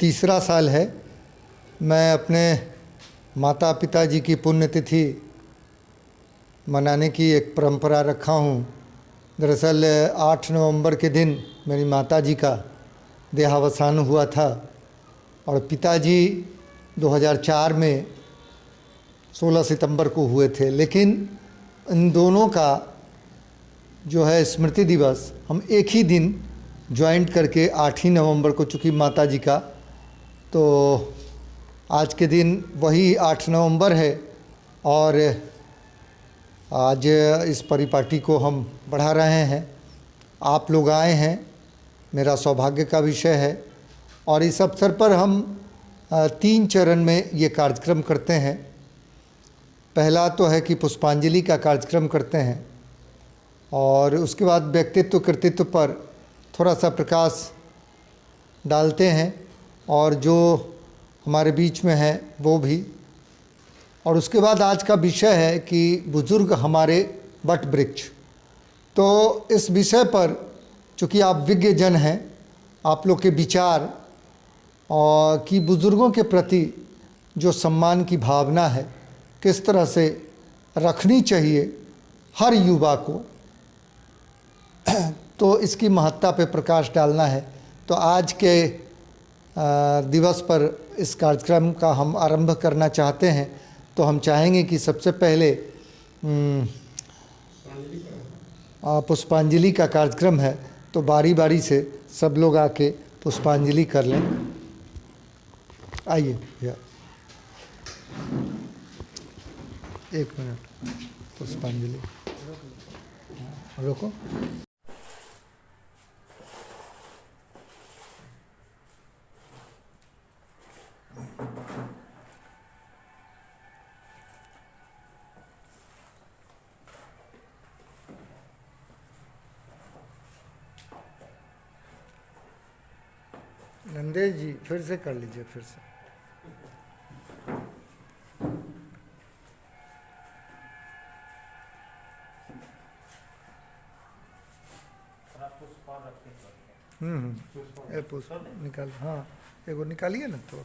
तीसरा साल है मैं अपने माता पिता जी की पुण्यतिथि मनाने की एक परंपरा रखा हूँ। दरअसल 8 नवंबर के दिन मेरी माता जी का देहावसान हुआ था और पिताजी 2004 में 16 सितंबर को हुए थे। लेकिन इन दोनों का जो है स्मृति दिवस हम एक ही दिन ज्वाइंट करके 8 ही नवंबर को, चूँकि माता जी का, तो आज के दिन वही 8 नवंबर है और आज इस परिपाटी को हम बढ़ा रहे हैं। आप लोग आए हैं, मेरा सौभाग्य का विषय है। और इस अवसर पर हम 3 चरण में ये कार्यक्रम करते हैं। पहला तो है कि पुष्पांजलि का कार्यक्रम करते हैं और उसके बाद व्यक्तित्व कृतित्व पर थोड़ा सा प्रकाश डालते हैं और जो हमारे बीच में है वो भी। और उसके बाद आज का विषय है कि बुजुर्ग हमारे वट वृक्ष। तो इस विषय पर चूँकि आप विज्ञ जन हैं, आप लोग के विचार और कि बुजुर्गों के प्रति जो सम्मान की भावना है किस तरह से रखनी चाहिए हर युवा को, तो इसकी महत्ता पे प्रकाश डालना है। तो आज के दिवस पर इस कार्यक्रम का हम आरंभ करना चाहते हैं। तो हम चाहेंगे कि सबसे पहले पुष्पांजलि का कार्यक्रम है, तो बारी बारी से सब लोग आके पुष्पांजलि कर लें। आइए भैया, 1 मिनट पुष्पांजलि रोको। नंदेश जी फिर से कर लीजिए, फिर से। पुष्प निकाल, हाँ एगो निकालिए ना तो।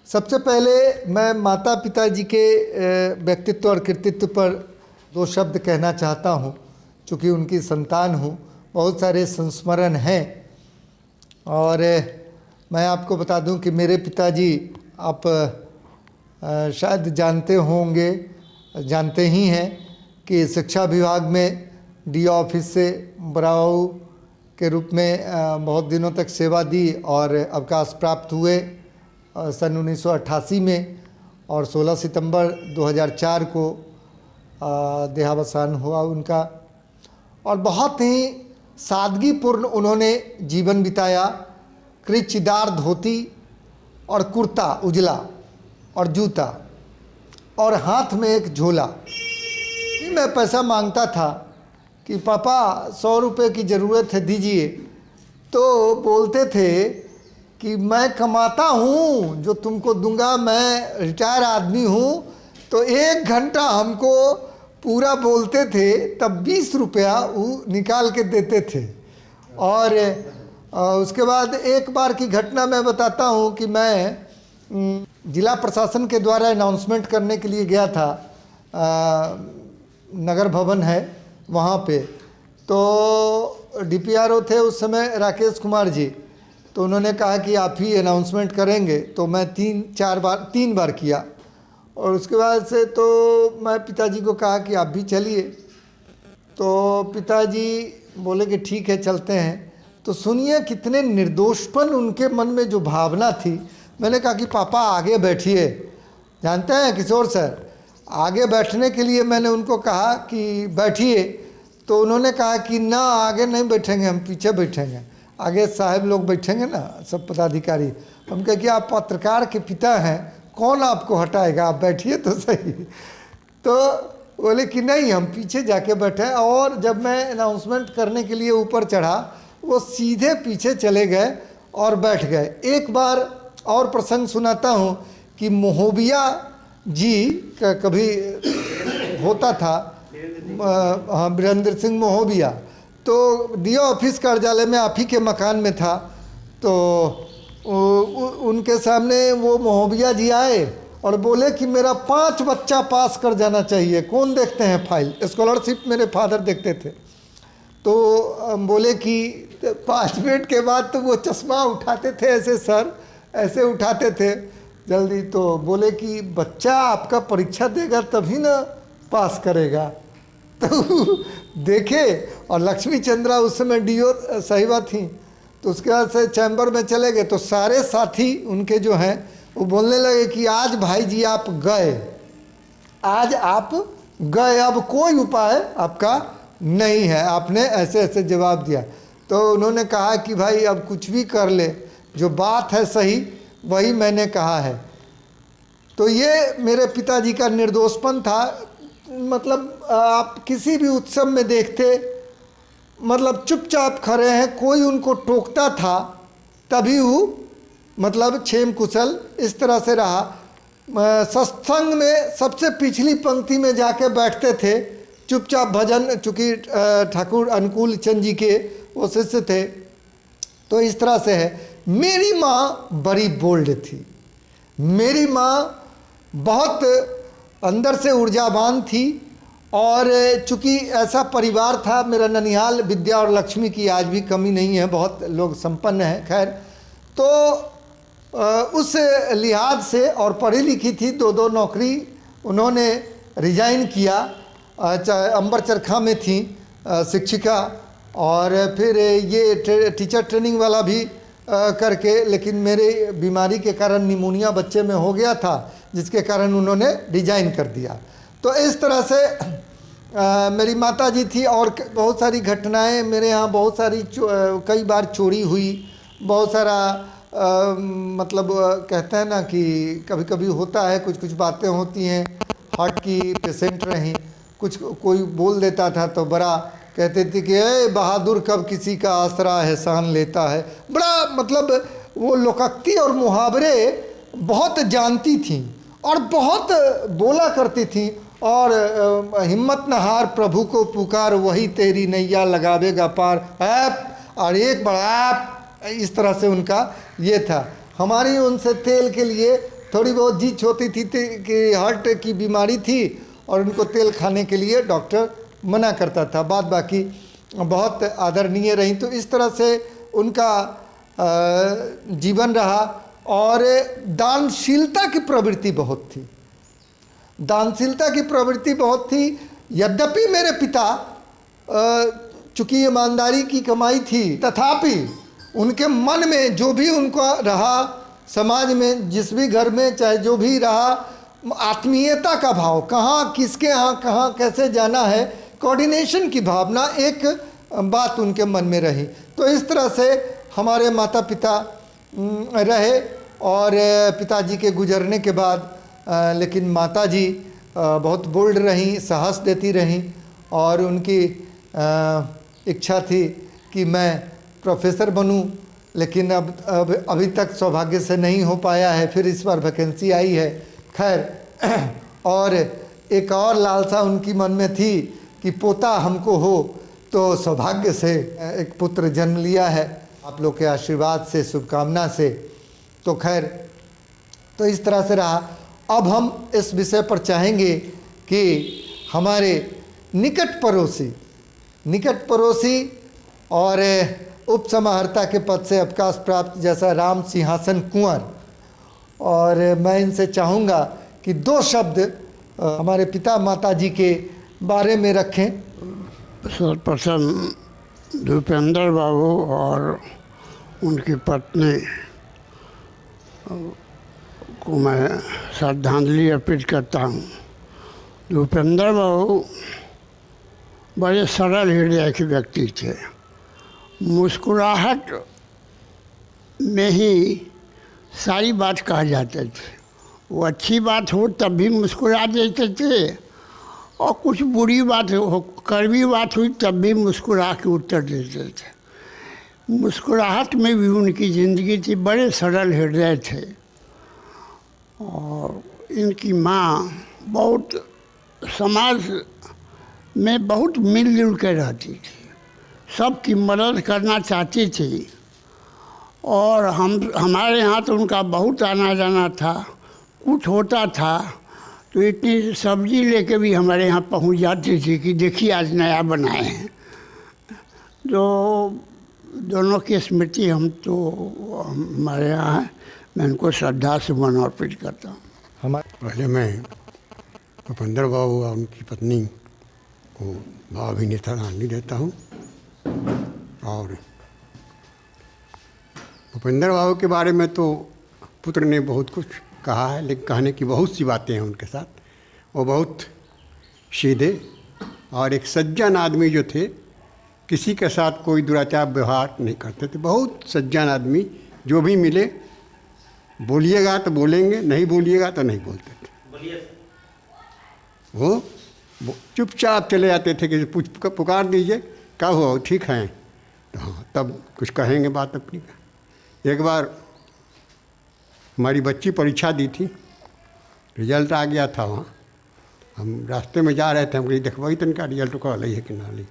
सबसे पहले मैं माता पिता जी के व्यक्तित्व और कृतित्व पर 2 शब्द कहना चाहता हूँ। चूँकि उनकी संतान हूँ, बहुत सारे संस्मरण हैं। और मैं आपको बता दूं कि मेरे पिताजी, आप शायद जानते होंगे, जानते ही हैं कि शिक्षा विभाग में डी ऑफिस से बराऊ के रूप में बहुत दिनों तक सेवा दी और अवकाश प्राप्त हुए सन 1988 में, और 16 सितंबर 2004 को देहावसान हुआ उनका। और बहुत ही सादगीपूर्ण उन्होंने जीवन बिताया। क्रीचदार धोती और कुर्ता उजला और जूता और हाथ में एक झोला। मैं पैसा मांगता था कि पापा 100 रुपये की ज़रूरत है दीजिए, तो बोलते थे कि मैं कमाता हूँ जो तुमको दूंगा, मैं रिटायर आदमी हूँ। तो 1 घंटा हमको पूरा बोलते थे, तब 20 रुपया वो निकाल के देते थे। और उसके बाद एक बार की घटना मैं बताता हूँ कि मैं जिला प्रशासन के द्वारा अनाउंसमेंट करने के लिए गया था, नगर भवन है वहाँ पे। तो डीपीआरओ थे उस समय राकेश कुमार जी, तो उन्होंने कहा कि आप ही अनाउंसमेंट करेंगे। तो मैं 3 बार किया और उसके बाद से तो मैं पिताजी को कहा कि आप भी चलिए। तो पिताजी बोले कि ठीक है चलते हैं। तो सुनिए कितने निर्दोषपन उनके मन में जो भावना थी। मैंने कहा कि पापा आगे बैठिए। जानते हैं किशोर सर, आगे बैठने के लिए मैंने उनको कहा कि बैठिए, तो उन्होंने कहा कि ना आगे नहीं बैठेंगे, हम पीछे बैठेंगे, आगे साहब लोग बैठेंगे ना, सब पदाधिकारी। हम कहे कि आप पत्रकार के पिता हैं, कौन आपको हटाएगा, आप बैठिए तो सही। तो बोले कि नहीं, हम पीछे जाके बैठे। और जब मैं अनाउंसमेंट करने के लिए ऊपर चढ़ा, वो सीधे पीछे चले गए और बैठ गए। एक बार और प्रसंग सुनाता हूँ कि महोबिया जी का कभी होता था, हाँ, वीरेंद्र सिंह महोबिया, तो डीओ ऑफिस कार्यालय में आप ही के मकान में था। तो उनके सामने वो महोबिया जी आए और बोले कि मेरा 5 बच्चा पास कर जाना चाहिए, कौन देखते हैं फाइल, स्कॉलरशिप मेरे फादर देखते थे। तो बोले कि 5 मिनट के बाद तो वो चश्मा उठाते थे ऐसे, सर ऐसे उठाते थे जल्दी। तो बोले कि बच्चा आपका परीक्षा देगा तभी ना पास करेगा। तो देखे, और लक्ष्मी चंद्रा उस समय डीओ साहिबा थी। तो उसके बाद से चैम्बर में चले गए, तो सारे साथी उनके जो हैं वो बोलने लगे कि आज भाई जी आप गए, आज आप गए, अब कोई उपाय आपका नहीं है, आपने ऐसे ऐसे जवाब दिया। तो उन्होंने कहा कि भाई अब कुछ भी कर ले, जो बात है सही वही मैंने कहा है। तो ये मेरे पिताजी का निर्दोषपन था। मतलब आप किसी भी उत्सव में देखते, मतलब चुपचाप खड़े हैं, कोई उनको टोकता था तभी वो मतलब क्षेम कुशल इस तरह से रहा। सत्संग में सबसे पिछली पंक्ति में जाके बैठते थे, चुपचाप भजन, चूँकि ठाकुर अनुकूल चंद जी के वो शिष्य थे। तो इस तरह से है। मेरी माँ बड़ी बोल्ड थी, मेरी माँ बहुत अंदर से ऊर्जावान थी। और चूँकि ऐसा परिवार था, मेरा ननिहाल विद्या और लक्ष्मी की आज भी कमी नहीं है, बहुत लोग संपन्न हैं। खैर, तो उस लिहाज से, और पढ़ी लिखी थी, 2 नौकरी उन्होंने रिजाइन किया। अंबर चरखा में थी शिक्षिका, और फिर ये टीचर ट्रेनिंग वाला भी करके, लेकिन मेरे बीमारी के कारण निमोनिया बच्चे में हो गया था, जिसके कारण उन्होंने रिजाइन कर दिया। तो इस तरह से मेरी माता जी थी। और बहुत सारी घटनाएं मेरे यहाँ, बहुत सारी कई बार चोरी हुई, बहुत सारा मतलब कहते हैं ना कि कभी कभी होता है, कुछ कुछ बातें होती हैं। हार्ट की पेशेंट रहीं, कुछ कोई बोल देता था तो बड़ा कहते थे कि ए बहादुर कब किसी का आसरा एहसान लेता है। बड़ा मतलब वो लोकोक्ति और मुहावरे बहुत जानती थी और बहुत बोला करती थी। और हिम्मत न हार, प्रभु को पुकार, वही तेरी नैया लगावेगा पार, ऐप और एक बड़ा ऐप, इस तरह से उनका ये था। हमारी उनसे तेल के लिए थोड़ी बहुत जीच होती थी कि हार्ट की बीमारी थी और उनको तेल खाने के लिए डॉक्टर मना करता था, बाद बाकी बहुत आदरणीय रही। तो इस तरह से उनका जीवन रहा। और दानशीलता की प्रवृत्ति बहुत थी, दानशीलता की प्रवृत्ति बहुत थी। यद्यपि मेरे पिता चूँकि ईमानदारी की कमाई थी, तथापि उनके मन में जो भी उनका रहा, समाज में जिस भी घर में चाहे जो भी रहा, आत्मीयता का भाव, कहाँ किसके यहाँ कहाँ कैसे जाना है, कोऑर्डिनेशन की भावना, एक बात उनके मन में रही। तो इस तरह से हमारे माता पिता रहे। और पिताजी के गुजरने के बाद लेकिन माताजी बहुत बोल्ड रहीं, साहस देती रहीं। और उनकी इच्छा थी कि मैं प्रोफेसर बनूं, लेकिन अब अभी तक सौभाग्य से नहीं हो पाया है। फिर इस बार वैकेंसी आई है। खैर, और एक और लालसा उनकी मन में थी कि पोता हमको हो, तो सौभाग्य से एक पुत्र जन्म लिया है आप लोग के आशीर्वाद से, शुभकामना से। तो खैर, तो इस तरह से रहा। अब हम इस विषय पर चाहेंगे कि हमारे निकट पड़ोसी और उप समाहर्ता के पद से अवकाश प्राप्त जैसा राम सिंहासन कुंवर, और मैं इनसे चाहूँगा कि 2 शब्द हमारे पिता माता जी के बारे में रखें। सर्वप्रथम भूपेंद्र बाबू और उनकी पत्नी को मैं श्रद्धांजलि अर्पित करता हूँ। भूपेंद्र बाबू बड़े सरल हृदय के व्यक्ति थे। मुस्कुराहट में ही सारी बात कह जाते थे। वो अच्छी बात हो तब भी मुस्कुरा देते थे, और कुछ बुरी बात हो, कड़वी बात हुई तब भी मुस्कुरा के उत्तर देते थे। मुस्कुराहट में भी उनकी ज़िंदगी थी। बड़े सरल हृदय थे। और इनकी माँ बहुत समाज में बहुत मिलजुल के रहती थी, सबकी मदद करना चाहती थी। और हमारे यहाँ तो उनका बहुत आना जाना था। कुछ होता था तो इतनी सब्जी लेके भी हमारे यहाँ पहुँच जाती थी कि देखिए आज नया बनाए हैं। तो दोनों की स्मृति हमारे यहाँ है। मैं उनको श्रद्धा सुमन अर्पित करता हूँ। पहले मैं भूपेंद्र बाबू और उनकी पत्नी को भावभीनी श्रद्धांजलि देता हूँ। और भूपेंद्र बाबू के बारे में तो पुत्र ने बहुत कुछ कहा है, लेकिन कहने की बहुत सी बातें हैं उनके साथ। वो बहुत सीधे और एक सज्जन आदमी जो थे, किसी के साथ कोई दुराचार व्यवहार नहीं करते थे। बहुत सज्जन आदमी, जो भी मिले बोलिएगा तो बोलेंगे, नहीं बोलिएगा तो नहीं बोलते थे। वो चुपचाप चले जाते थे कि पुकार दीजिए, क्या हुआ, ठीक हैं, तो हाँ तब कुछ कहेंगे बात अपनी। एक बार हमारी बच्ची परीक्षा दी थी, रिजल्ट आ गया था। वहाँ हम रास्ते में जा रहे थे, हम कहीं देखवाई तो इनका रिजल्ट को ली है कि ना ली।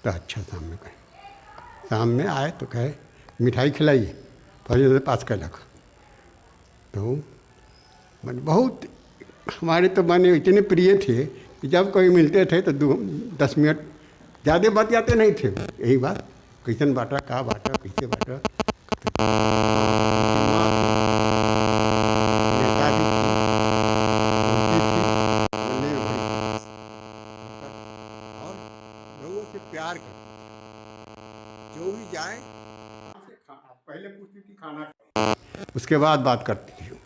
तो अच्छा सामने कहे, शाम में आए तो कहे मिठाई खिलाइए, फौजी पास कर रखा। तो मैंने बहुत, हमारे तो बने इतने प्रिय थे कि जब कोई मिलते थे तो 10 मिनट ज़्यादा बात जाते नहीं थे। यही बात, कैसन बाटा, कहाँ बाटा, कैसे बाटा। और लोगों से प्यार कर, जो भी जाए पहले पूछती थी खाना, उसके बाद बात करती थी।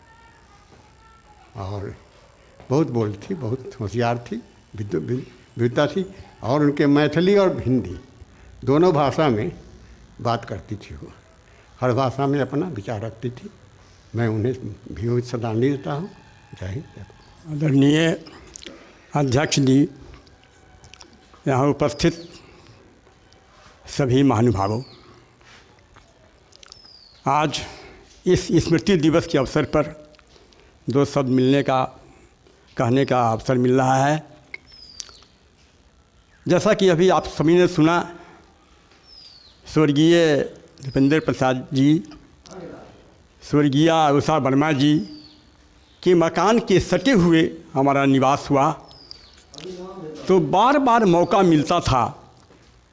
और बहुत बोलती थी, बहुत होशियार थी, विद्वता थी। और उनके मैथिली और हिंदी दोनों भाषा में बात करती थी। वो हर भाषा में अपना विचार रखती थी। मैं उन्हें भी श्रद्धांजलि देता हूँ। जय हिंद। आदरणीय अध्यक्ष जी, यहाँ उपस्थित सभी महानुभावों, आज इस स्मृति दिवस के अवसर पर दो शब्द मिलने का, कहने का अवसर मिल रहा है। जैसा कि अभी आप सभी ने सुना, स्वर्गीय भूपेंद्र प्रसाद जी, स्वर्गीय उषा वर्मा जी के मकान के सटे हुए हमारा निवास हुआ। तो बार बार मौका मिलता था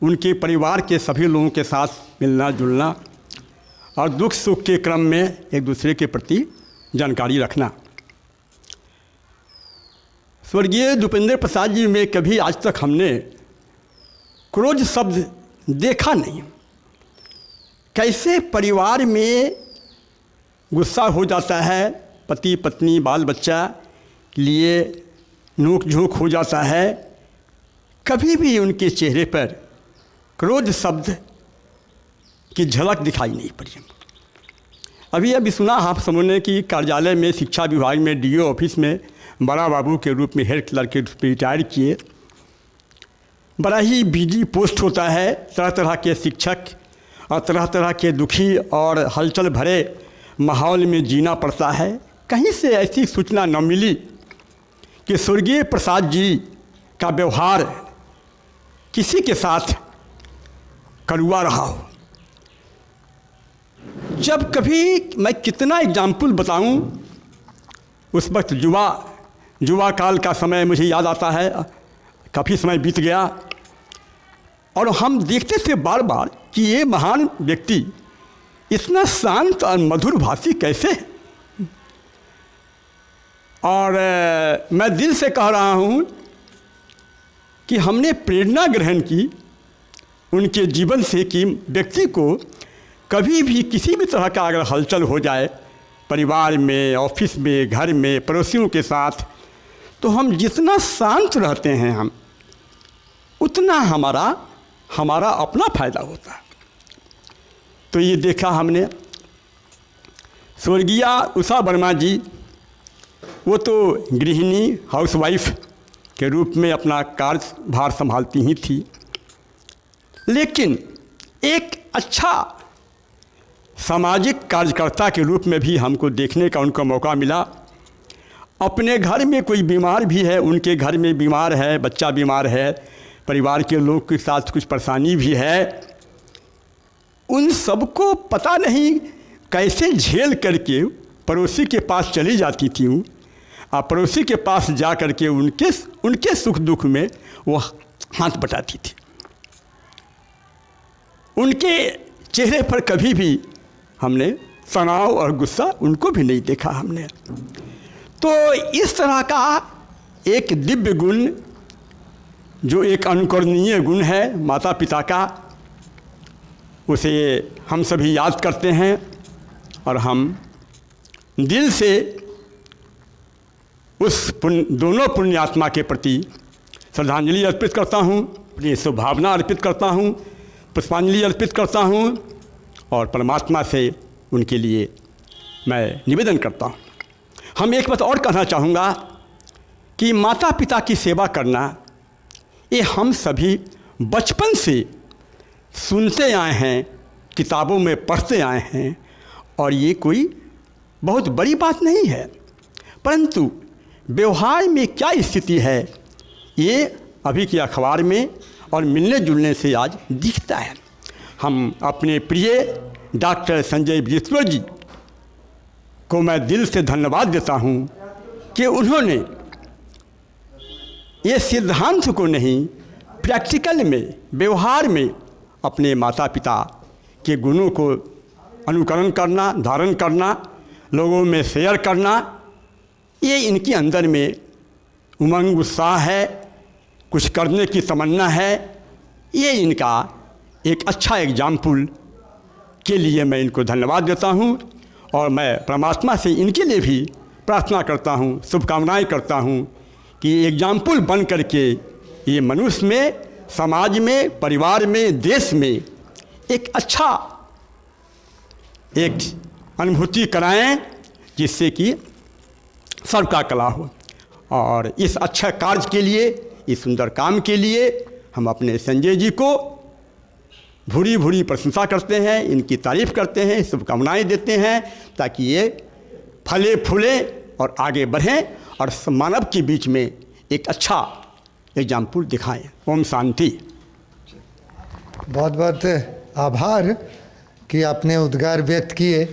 उनके परिवार के सभी लोगों के साथ मिलना जुलना और दुख सुख के क्रम में एक दूसरे के प्रति जानकारी रखना। स्वर्गीय भूपेंद्र प्रसाद जी में कभी आज तक हमने क्रोध शब्द देखा नहीं। कैसे परिवार में गुस्सा हो जाता है, पति पत्नी बाल बच्चा लिए नोक झोंक हो जाता है, कभी भी उनके चेहरे पर क्रोध शब्द की झलक दिखाई नहीं पड़ी। अभी सुना आप समझ ने कि कार्यालय में, शिक्षा विभाग में, डीओ ऑफिस में बड़ा बाबू के रूप में हेड क्लर्क के रूप में रिटायर किए। बड़ा ही बिजी पोस्ट होता है, तरह तरह के शिक्षक और तरह तरह के दुखी और हलचल भरे माहौल में जीना पड़ता है। कहीं से ऐसी सूचना न मिली कि स्वर्गीय प्रसाद जी का व्यवहार किसी के साथ कड़वा रहा हो। जब कभी मैं कितना एग्जाम्पल बताऊं, उस वक्त युवा काल का समय मुझे याद आता है। काफ़ी समय बीत गया और हम देखते थे बार बार कि ये महान व्यक्ति इतना शांत और मधुर भाषी कैसे। और मैं दिल से कह रहा हूँ कि हमने प्रेरणा ग्रहण की उनके जीवन से कि व्यक्ति को कभी भी किसी भी तरह का अगर हलचल हो जाए परिवार में, ऑफिस में, घर में, पड़ोसियों के साथ, तो हम जितना शांत रहते हैं हम उतना हमारा अपना फायदा होता है। तो ये देखा हमने। स्वर्गीय उषा वर्मा जी, वो तो गृहिणी, हाउसवाइफ के रूप में अपना कार्यभार संभालती ही थी, लेकिन एक अच्छा सामाजिक कार्यकर्ता के रूप में भी हमको देखने का उनको मौका मिला। अपने घर में कोई बीमार भी है, उनके घर में बीमार है, बच्चा बीमार है, परिवार के लोग के साथ कुछ परेशानी भी है, उन सबको पता नहीं कैसे झेल करके पड़ोसी के पास चली जाती थी हूँ, और पड़ोसी के पास जा कर के उनके सुख दुख में वो हाथ बटाती थी। उनके चेहरे पर कभी भी हमने तनाव और गुस्सा उनको भी नहीं देखा हमने। तो इस तरह का एक दिव्य गुण, जो एक अनुकरणीय गुण है माता पिता का, उसे हम सभी याद करते हैं और हम दिल से उस दोनों पुण्यात्मा के प्रति श्रद्धांजलि अर्पित करता हूँ, अपनी शुभभावना अर्पित करता हूँ, पुष्पांजलि अर्पित करता हूँ और परमात्मा से उनके लिए मैं निवेदन करता हूँ। हम एक बात और कहना चाहूँगा कि माता पिता की सेवा करना ये हम सभी बचपन से सुनते आए हैं, किताबों में पढ़ते आए हैं, और ये कोई बहुत बड़ी बात नहीं है, परंतु व्यवहार में क्या स्थिति है ये अभी के अखबार में और मिलने जुलने से आज दिखता है। हम अपने प्रिय डॉक्टर संजय विजेश्वर जी को मैं दिल से धन्यवाद देता हूँ कि उन्होंने ये सिद्धांत को नहीं, प्रैक्टिकल में, व्यवहार में अपने माता पिता के गुणों को अनुकरण करना, धारण करना, लोगों में शेयर करना, ये इनके अंदर में उमंग, उत्साह है, कुछ करने की तमन्ना है। ये इनका एक अच्छा एग्जाम्पल के लिए मैं इनको धन्यवाद देता हूँ और मैं परमात्मा से इनके लिए भी प्रार्थना करता हूँ, शुभकामनाएं करता हूँ कि एग्जाम्पल बन करके ये मनुष्य में, समाज में, परिवार में, देश में एक अच्छा एक अनुभूति कराएं, जिससे कि सबका कला हो। और इस अच्छा कार्य के लिए, इस सुंदर काम के लिए हम अपने संजय जी को भूरी भूरी प्रशंसा करते हैं, इनकी तारीफ़ करते हैं, शुभकामनाएं देते हैं, ताकि ये फले फूले और आगे बढ़ें और मानव के बीच में एक अच्छा एग्जाम्पल दिखाएं। ओम शांति। बहुत बहुत आभार कि आपने उद्गार व्यक्त किए।